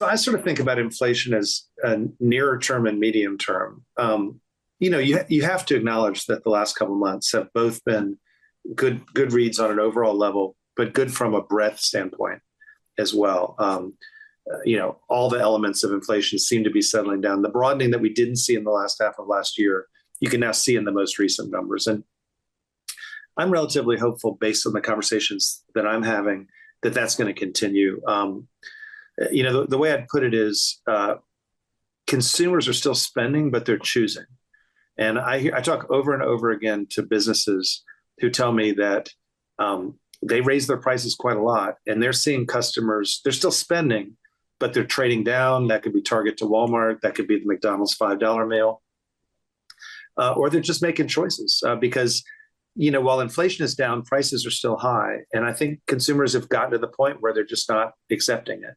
I sort of think about inflation as a nearer term and medium term. You have to acknowledge that the last couple of months have both been good reads on an overall level, but good from a breadth standpoint as well. All the elements of inflation seem to be settling down. The broadening that we didn't see in the last half of last year, you can now see in the most recent numbers. And I'm relatively hopeful, based on the conversations that I'm having, that that's going to continue. The way I'd put it is consumers are still spending, but they're choosing. And I talk over and over again to businesses who tell me that they raise their prices quite a lot, and they're seeing customers, they're still spending, but they're trading down. That could be Target to Walmart. That could be the McDonald's $5 meal. Or they're just making choices because, while inflation is down, prices are still high. And I think consumers have gotten to the point where they're just not accepting it.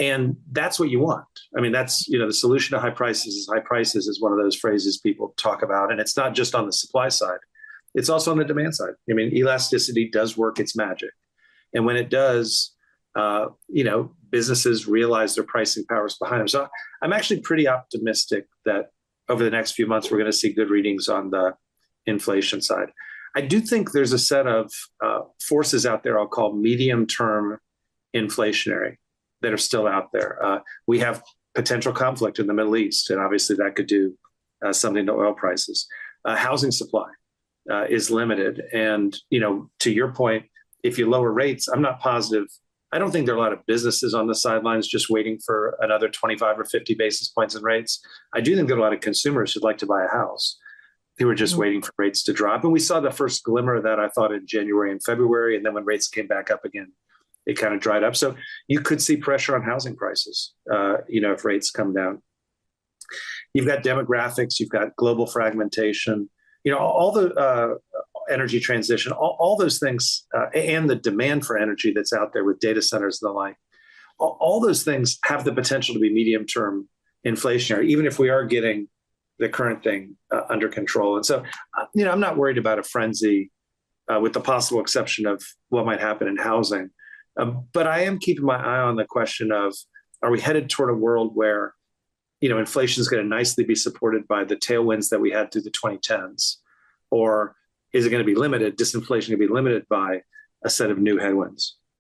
And that's what you want. I mean, that's, the solution to high prices is one of those phrases people talk about. And it's not just on the supply side. It's also on the demand side. I mean, elasticity does work its magic. And when it does, businesses realize their pricing power is behind them. So I'm actually pretty optimistic that over the next few months, we're going to see good readings on the inflation side. I do think there's a set of forces out there I'll call medium-term inflationary that are still out there. We have potential conflict in the Middle East, and obviously that could do something to oil prices. Housing supply is limited. And, to your point, if you lower rates, I'm not positive. I don't think there are a lot of businesses on the sidelines just waiting for another 25 or 50 basis points in rates. I do think there are a lot of consumers who'd like to buy a house who are just waiting for rates to drop. And we saw the first glimmer of that, I thought, in January and February. And then when rates came back up again, it kind of dried up. So you could see pressure on housing prices, if rates come down. You've got demographics, you've got global fragmentation, all the energy transition, all those things, and the demand for energy that's out there with data centers and the like. All those things have the potential to be medium-term inflationary, even if we are getting the current thing under control. And so, I'm not worried about a frenzy with the possible exception of what might happen in housing. But I am keeping my eye on the question of, are we headed toward a world where, inflation is going to nicely be supported by the tailwinds that we had through the 2010s? Or is it going to be limited, disinflation going to be limited by a set of new headwinds?